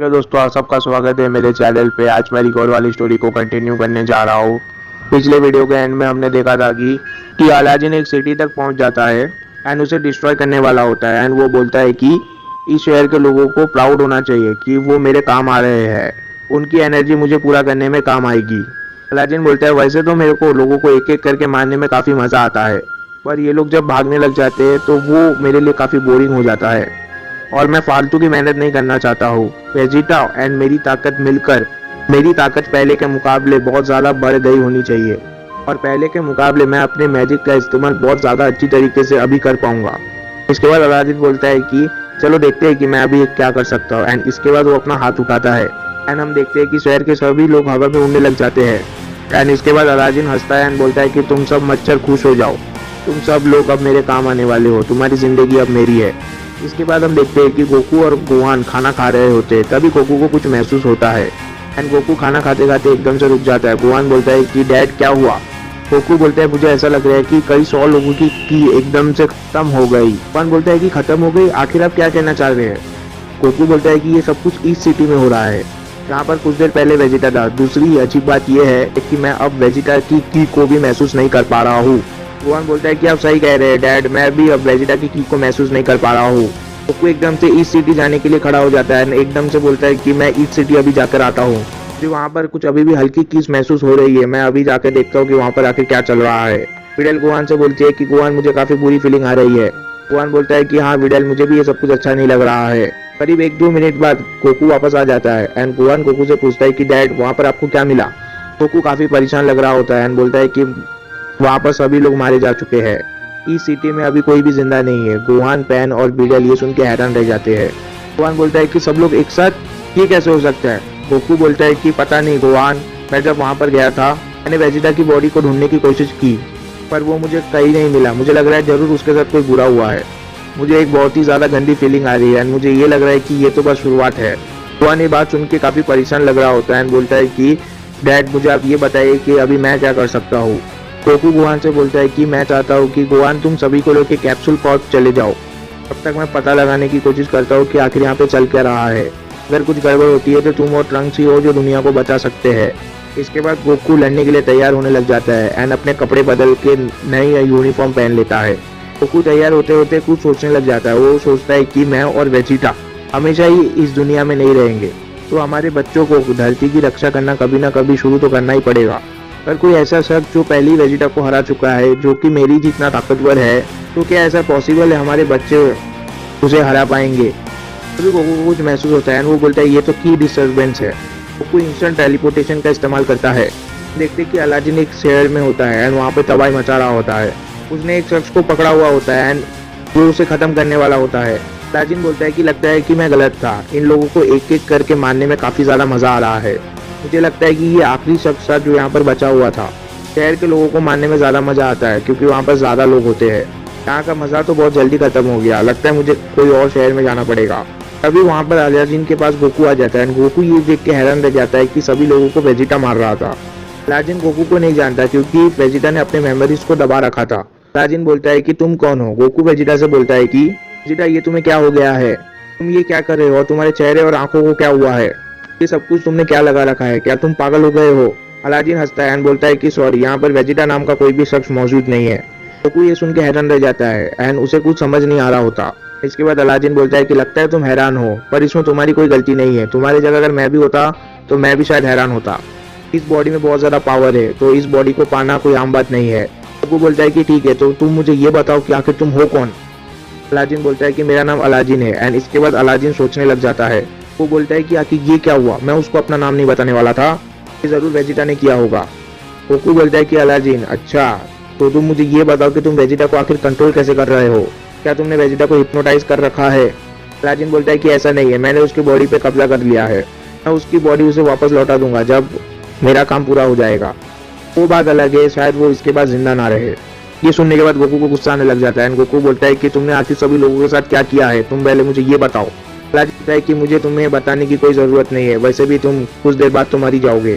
Hello दोस्तों, आप सबका स्वागत है मेरे चैनल पे। आज मैं रिकॉर्ड वाली स्टोरी को कंटिन्यू करने जा रहा हूँ। पिछले वीडियो के एंड में हमने देखा था कि अलादीन एक सिटी तक पहुंच जाता है एंड उसे डिस्ट्रॉय करने वाला होता है एंड वो बोलता है कि इस शहर के लोगों को प्राउड होना चाहिए कि वो मेरे काम आ रहे हैं, उनकी एनर्जी मुझे पूरा करने में काम आएगी। अलादीन बोलता है वैसे तो मेरे को लोगों को एक एक करके मारने में काफ़ी मज़ा आता है, पर ये लोग जब भागने लग जाते हैं तो वो मेरे लिए काफ़ी बोरिंग हो जाता है और मैं फालतू की मेहनत नहीं करना चाहता हूँ। वेजिटा एंड मेरी ताकत मिलकर मेरी ताकत पहले के मुकाबले बहुत ज़्यादा बढ़ गई होनी चाहिए और पहले के मुकाबले मैं अपने मैजिक का इस्तेमाल बहुत ज़्यादा अच्छी तरीके से अभी कर पाऊंगा। इसके बाद अलादीन बोलता है कि चलो देखते हैं कि मैं अभी क्या कर सकता हूँ एंड इसके बाद वो अपना हाथ उठाता है एंड हम देखते हैं कि शहर के सभी लोग हवा में उड़ने लग जाते हैं एंड इसके बाद अलादीन हंसता है एंड बोलता है कि तुम सब मच्छर खुश हो जाओ, तुम सब लोग अब मेरे काम आने वाले हो, तुम्हारी ज़िंदगी अब मेरी है। इसके बाद हम देखते हैं कि गोकू और गोहान खाना खा रहे होते हैं। तभी गोकू को कुछ महसूस होता है एंड गोकू खाना खाते खाते एकदम से रुक जाता है। गोहान बोलता है कि डैड क्या हुआ? गोकू बोलता है मुझे ऐसा लग रहा है कि कई 100 लोगों की एकदम से खत्म हो गई। गोहान बोलता है कि खत्म हो गई, आखिर आप क्या कहना चाह रहे हैं? गोकू बोलता है कि ये सब कुछ इस सिटी में हो रहा है जहाँ पर कुछ देर पहले वेजिटा था। दूसरी अजीब बात यह है कि मैं अब वेजिटा की को भी महसूस नहीं कर पा रहा हूँ। गोहान बोलता है कि आप सही कह रहे हैं डैड, मैं भी अब वेजिटा की को महसूस नहीं कर पा रहा हूँ। गोकू एकदम से ईस्ट सिटी जाने के लिए खड़ा हो जाता है, एकदम से बोलता है कि मैं ईस्ट सिटी अभी जाकर आता हूँ। मुझे वहाँ पर कुछ अभी भी हल्की कीस महसूस हो रही है, मैं अभी जाकर देखता हूँ कि वहाँ पर आखिर क्या चल रहा है। विडल गोहान से बोलती है कि गोहान मुझे काफी बुरी फीलिंग आ रही है। गोहान बोलता है कि हाँ विडल, मुझे भी ये सब कुछ अच्छा नहीं लग रहा है। करीब 1-2 मिनट बाद गोकू वापस आ जाता है एंड गोहान गोकू से पूछता है कि डैड वहाँ पर आपको क्या मिला? गोकू काफी परेशान लग रहा होता है एंड बोलता है कि वहाँ पर सभी लोग मारे जा चुके हैं, इस सिटी में अभी कोई भी जिंदा नहीं है। गोहान, पैन और बिडल ये सुन के हैरान रह जाते हैं। गोहान बोलता है कि सब लोग एक साथ ये कैसे हो सकता है? गोकू बोलता है कि पता नहीं गोहान, मैं जब वहाँ पर गया था मैंने वेजिटा की बॉडी को ढूंढने की कोशिश की पर वो मुझे कहीं नहीं मिला। मुझे लग रहा है जरूर उसके साथ कोई बुरा हुआ है। मुझे एक बहुत ही ज़्यादा गंदी फीलिंग आ रही है एंड मुझे ये लग रहा है कि ये तो बस शुरुआत है। गोहान ये बात सुन के काफ़ी परेशान लग रहा होता है एंड बोलता है कि डैड मुझे आप ये बताइए कि अभी मैं क्या कर सकता हूँ। गोकू गोहान से बोलता है कि मैं चाहता हूँ कि गोहान तुम सभी को लेकर कैप्सूल कॉर्प चले जाओ, तब तक मैं पता लगाने की कोशिश करता हूँ कि आखिर यहाँ पे चल क्या रहा है। अगर कुछ गड़बड़ होती है तो तुम और ट्रंक्स ही हो जो दुनिया को बचा सकते हैं। इसके बाद गोकू लड़ने के लिए तैयार होने लग जाता है एंड अपने कपड़े बदल के नई यूनिफॉर्म पहन लेता है। गोकू तैयार होते होते कुछ सोचने लग जाता है। वो सोचता है कि मैं और वेजिटा हमेशा ही इस दुनिया में नहीं रहेंगे, तो हमारे बच्चों को धरती की रक्षा करना कभी ना कभी शुरू तो करना ही पड़ेगा। पर कोई ऐसा शख्स जो पहली वेजिटा को हरा चुका है, जो कि मेरी जितना ताकतवर है, तो क्या ऐसा पॉसिबल है हमारे बच्चे उसे हरा पाएंगे? तभी गोकू को कुछ महसूस होता है। वो बोलता है ये तो की डिस्टर्बेंस है। गोकू इंस्टेंट टेलीपोर्टेशन का इस्तेमाल करता है। देखते कि अलादीन एक शहर में होता है एंड वहाँ पे तबाही मचा रहा होता है। उसने एक शख्स को पकड़ा हुआ होता है एंड वो उसे खत्म करने वाला होता है। अलादीन बोलता है कि लगता है कि मैं गलत था, इन लोगों को एक एक करके मारने में काफ़ी ज़्यादा मज़ा आ रहा है। मुझे लगता है कि ये आखिरी शख्स था जो यहाँ पर बचा हुआ था। शहर के लोगों को मारने में ज़्यादा मज़ा आता है क्योंकि वहाँ पर ज़्यादा लोग होते हैं। यहाँ का मज़ा तो बहुत जल्दी खत्म हो गया, लगता है मुझे कोई और शहर में जाना पड़ेगा। तभी वहाँ पर अलादीन के पास गोकू आ जाता है। गोकू ये देख के हैरान रह जाता है कि सभी लोगों को वेजिटा मार रहा था। अलादीन गोकू को नहीं जानता क्योंकि वेजिटा ने अपने मेमोरीज को दबा रखा था। अलादीन बोलता है कि तुम कौन हो? गोकू वेजिटा से बोलता है कि वेजिटा ये तुम्हें क्या हो गया है? तुम ये क्या कर रहे हो और तुम्हारे चेहरे और आंखों को क्या हुआ है? ये सब कुछ तुमने क्या लगा रखा है? क्या तुम पागल हो गए हो? अलादीन हंसता है एंड बोलता है कि सॉरी, यहाँ पर वेजिटा नाम का कोई भी शख्स मौजूद नहीं है। गोकू ये सुन के हैरान रह जाता है एंड उसे कुछ समझ नहीं आ रहा होता। इसके बाद अलादीन बोलता है कि लगता है तुम हैरान हो, पर इसमें तुम्हारी कोई गलती नहीं है। तुम्हारी जगह अगर मैं भी होता तो मैं भी शायद हैरान होता। इस बॉडी में बहुत ज़्यादा पावर है, तो इस बॉडी को पाना कोई आम बात नहीं है। गोकू बोलता है कि ठीक है, तो तुम मुझे ये बताओ कि आखिर तुम हो कौन? अलादीन बोलता है कि मेरा नाम अलादीन है एंड इसके बाद अलादीन सोचने लग जाता है। वो बोलता है कि आखिर ये क्या हुआ? मैं उसको अपना नाम नहीं बताने वाला था, ये ज़रूर वेजिटा ने किया होगा। गोकू बोलता है कि अलादीन अच्छा, तो तुम मुझे ये बताओ कि तुम वेजिटा को आखिर कंट्रोल कैसे कर रहे हो? क्या तुमने वेजिटा को हिप्नोटाइज कर रखा है? अलादीन बोलता है कि ऐसा नहीं है, मैंने उसकी बॉडी पे कब्जा कर लिया है। मैं उसकी बॉडी उसे वापस लौटा दूंगा जब मेरा काम पूरा हो जाएगा। वो बात अलग है, शायद वो इसके बाद जिंदा ना रहे। ये सुनने के बाद गोकू को गुस्सा आने लग जाता है। गोकू बोलता है कि तुमने आखिर सभी लोगों के साथ क्या किया है? तुम पहले मुझे ये बताओ। अलादीन बोलता है कि मुझे तुम्हें बताने की कोई ज़रूरत नहीं है, वैसे भी तुम कुछ देर बाद तो मर ही जाओगे,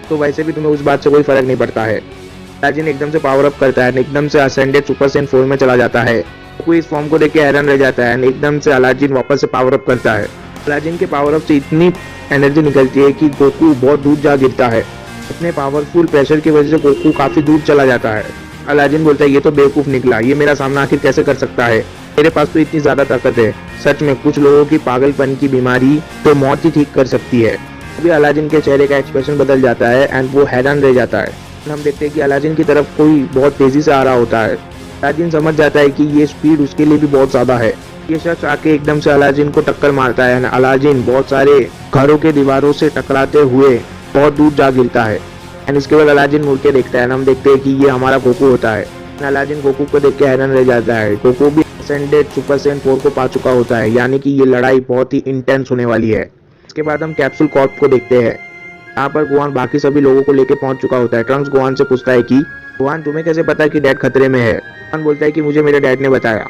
तो वैसे भी तुम्हें उस बात से कोई फर्क नहीं पड़ता है। अलादीन एकदम से पावर अप करता है, एकदम से असेंडेड सुपर सेन 4 में चला जाता है। गोकू इस फॉर्म को देख के हैरान रह जाता है एंड एकदम से अलादीन वापस से पावर अप करता है। अलादीन के पावर अप से इतनी एनर्जी निकलती है कि गोकू बहुत दूर जा गिरता है। इतने पावरफुल प्रेशर की वजह से गोकू काफी दूर चला जाता है। अलादीन बोलता है ये तो बेवकूफ निकला, ये मेरा सामना आखिर कैसे कर सकता है, मेरे पास तो इतनी ज्यादा ताकत है। सच में कुछ लोगों की पागलपन की बीमारी तो मौत ही ठीक कर सकती है। अभी अलादीन के चेहरे का एक्सप्रेशन बदल जाता है एंड वो हैरान रह जाता है। हम देखते हैं कि अलादीन की तरफ कोई बहुत तेजी से आ रहा होता है। अलादीन समझ जाता है कि ये स्पीड उसके लिए भी बहुत ज्यादा है। ये शख्स आके एकदम से अलादीन को टक्कर मारता है। अलादीन बहुत सारे घरों के दीवारों से टकराते हुए बहुत दूर जा गिरता है एंड इसके बाद अलादीन मुड़ के देखता है। हम देखते हैं कि ये हमारा गोकू होता है। अलादीन गोकू को देख के हैरान रह जाता है। गोकू भी असेंडेड सुपर सैयन 4 को पा चुका होता है, यानी कि ये लड़ाई बहुत ही इंटेंस होने वाली है। इसके बाद हम कैप्सूल कॉर्प को देखते हैं। यहाँ पर गोहान बाकी सभी लोगों को लेकर पहुंच चुका होता है। ट्रंक्स गोहान से पूछता है कि गोहान तुम्हें कैसे पता है कि डैड खतरे में है। गोहान बोलता है कि मुझे मेरे डैड ने बताया।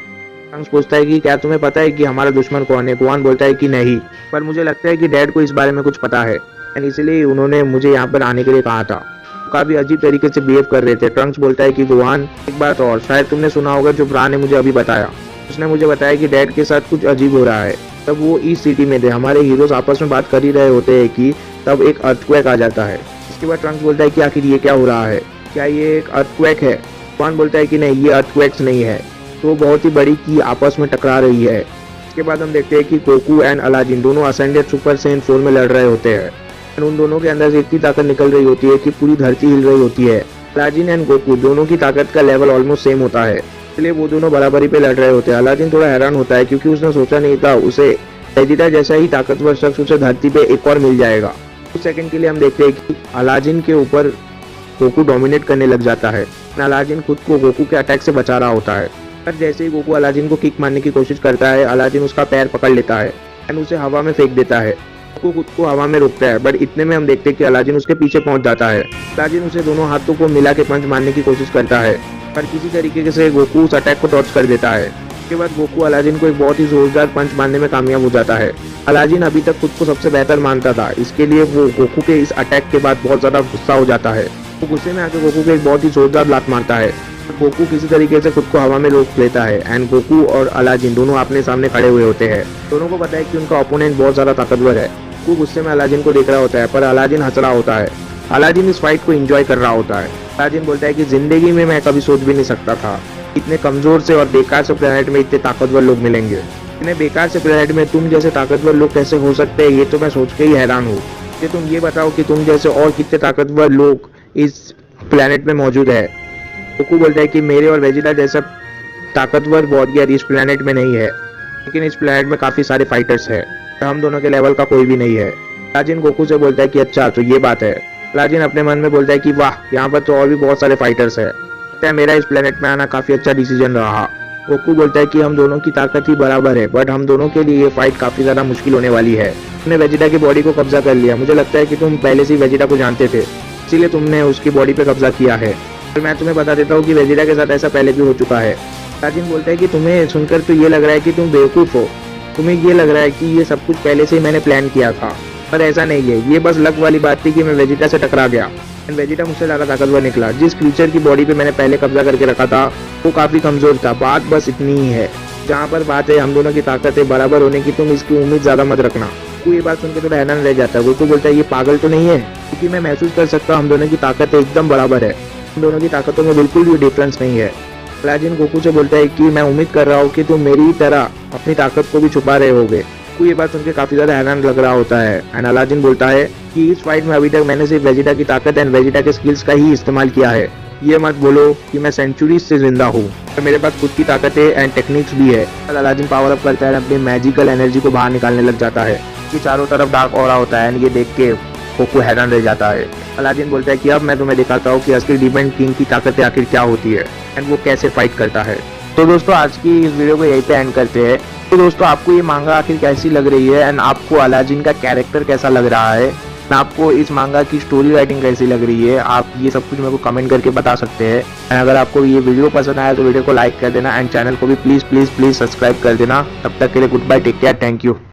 ट्रंक्स पूछता है कि क्या तुम्हें पता है कि हमारा दुश्मन कौन है। गोहान बोलता है कि नहीं, पर मुझे लगता है कि डैड को इस बारे में कुछ पता है इसलिए उन्होंने मुझे यहाँ पर आने के लिए कहा था। काफी अजीब तरीके से बिहेव कर रहे थे। ट्रंक्स बोलता है कि गोहान एक बात और, शायद तुमने सुना होगा जो ब्रा ने मुझे अभी बताया। उसने मुझे बताया कि डैड के साथ कुछ अजीब हो रहा है। तब वो इस सिटी में थे, हमारे हीरोज आपस में बात कर ही रहे होते हैं कि तब एक अर्थक्वेक आ जाता है। इसके बाद ट्रंक्स बोलता है कि आखिर ये क्या हो रहा है, क्या ये एक अर्थक्वेक है। गोहान बोलता है कि नहीं, ये अर्थक्वेक्स नहीं है, तो बहुत ही बड़ी की आपस में टकरा रही है। इसके बाद हम देखते हैं कि गोकू एंड अलादीन दोनों असेंडेड सुपर सैयन 4 में लड़ रहे होते हैं। उन दोनों के अंदर से इतनी ताकत निकल रही होती है कि पूरी धरती हिल रही होती है। अलादीन एंड गोकू दोनों की ताकत का लेवल ऑलमोस्ट सेम होता है, इसलिए वो दोनों बराबरी पे लड़ रहे होते हैं। अलादीन थोड़ा हैरान होता है क्योंकि उसने सोचा नहीं था उसे वेजिटा जैसा ही ताकतवर शख्स उसे धरती पे एक और मिल जाएगा। कुछ सेकंड के लिए हम देखते हैं कि अलादीन के ऊपर गोकू डोमिनेट करने लग जाता है। अलादीन खुद को गोकू के अटैक से बचा रहा होता है, पर जैसे ही गोकू अलादीन को किक मारने की कोशिश करता है, अलादीन उसका पैर पकड़ लेता है एंड उसे हवा में फेंक देता है। गोकू खुद को हवा में रोकता है, बट इतने में हम देखते हैं कि अलादीन उसके पीछे पहुंच जाता है। अलादीन उसे दोनों हाथों को मिला के पंच मारने की कोशिश करता है, पर किसी तरीके से गोकू उस अटैक को डॉज कर देता है। उसके बाद गोकू अलादीन को एक बहुत ही जोरदार पंच मारने में कामयाब हो जाता है। अलादीन अभी तक खुद को सबसे बेहतर मानता था, इसके लिए वो गोकू के इस अटैक के बाद बहुत ज्यादा गुस्सा हो जाता है। वो गुस्से में आके गोकू को एक बहुत ही जोरदार लात मारता है। गोकू किसी तरीके से खुद को हवा में रोक लेता है एंड गोकू और अलादीन दोनों अपने सामने खड़े हुए होते हैं। दोनों को पता है कि उनका ओपोनेंट बहुत ज्यादा ताकतवर है। गोकू गुस्से में अलादीन को देख रहा होता है, पर अलादीन हंस रहा होता है। अलादीन इस फाइट को एंजॉय कर रहा होता है। अलादीन बोलता है कि जिंदगी में मैं कभी सोच भी नहीं सकता था इतने कमजोर से और बेकार से प्लेनेट में इतने ताकतवर लोग मिलेंगे। इतने बेकार से प्लेनेट में तुम जैसे ताकतवर लोग कैसे हो सकते हैं, ये तो मैं सोच के ही हैरान हूँ। कि तुम ये बताओ कि तुम जैसे और कितने ताकतवर लोग इस प्लेनेट में मौजूद है। गोकू बोलता है कि मेरे और वेजिटा जैसा ताकतवर वॉरियर इस प्लेनेट में नहीं है, लेकिन इस प्लेनेट में काफी सारे फाइटर्स हैं, हम दोनों के लेवल का कोई भी नहीं है। अलादीन गोकू से बोलता है कि अच्छा तो ये बात है। अलादीन अपने मन में बोलता है कि वाह, यहाँ पर तो और भी बहुत सारे फाइटर्स है, मेरा इस प्लेनेट में आना काफी अच्छा डिसीजन रहा। गोकू बोलता है कि हम दोनों की ताकत ही बराबर है, बट हम दोनों के लिए ये फाइट काफी ज्यादा मुश्किल होने वाली है। तुमने वेजिटा की बॉडी को कब्जा कर लिया, मुझे लगता है कि तुम पहले से ही वेजिटा को जानते थे, इसीलिए तुमने उसकी बॉडी पे कब्जा किया है। और मैं तुम्हें बता देता हूँ कि वेजिटा के साथ ऐसा पहले भी हो चुका है। अलादीन बोलता है कि तुम्हें सुनकर तो ये लग रहा है कि तुम बेवकूफ हो, तुम्हें ये लग रहा है कि ये सब कुछ पहले से ही मैंने प्लान किया था, पर ऐसा नहीं है। ये बस लक वाली बात थी कि मैं वेजिटा से टकरा गया एंड वेजिटा मुझसे ज्यादा ताकतवर निकला। जिस क्रीचर की बॉडी पे मैंने पहले कब्जा करके रखा था वो काफी कमजोर था। बात बस इतनी ही है। जहाँ पर बात है हम दोनों की ताकतें बराबर होने की, तुम इसकी उम्मीद ज्यादा मत रखना। वो ये बात सुनकर थोड़ा हैरान रह जाता है। गोकू बोलता है ये पागल तो नहीं है, क्योंकि मैं महसूस कर सकता हूँ हम दोनों की ताकतें एकदम बराबर है, हम दोनों की ताकतों में बिल्कुल भी डिफरेंस नहीं है। अलादीन गोकू से बोलता है कि मैं उम्मीद कर रहा हूँ कि तुम मेरी तरह अपनी ताकत को भी छुपा रहे होगे। गोकू ये बात सुनकर काफी ज्यादा हैरान लग रहा होता है एंड अलादीन बोलता है कि इस फाइट में अभी तक मैंने सिर्फ वेजिटा की ताकत एंड वेजिटा के स्किल्स का ही इस्तेमाल किया है। ये मत बोलो कि मैं सेंचुरीज से जिंदा हूँ, तो मेरे पास खुद की ताकतें एंड टेक्निक्स भी है। अलादीन पावर अप करता है, अपनी मैजिकल एनर्जी को बाहर निकालने लग जाता है कि चारों तरफ डार्क ऑरा होता है एंड ये देख के गोकू हैरान रह जाता है। अलादीन बोलता है कि अब मैं तुम्हें दिखाता हूँ कि असली डिमन किंग की ताकतें आखिर क्या होती है एंड वो कैसे फाइट करता है। तो दोस्तों आज की इस वीडियो को यहीं पे एंड करते हैं। तो दोस्तों आपको ये मांगा आखिर कैसी लग रही है एंड आपको अलादीन का कैरेक्टर कैसा लग रहा है, आपको इस मांगा की स्टोरी राइटिंग कैसी लग रही है, आप ये सब कुछ मेरे को कमेंट करके बता सकते हैं। एंड अगर आपको ये वीडियो पसंद आया तो वीडियो को लाइक कर देना एंड चैनल को भी प्लीज सब्सक्राइब कर देना। तब तक के लिए goodbye, take care, thank you.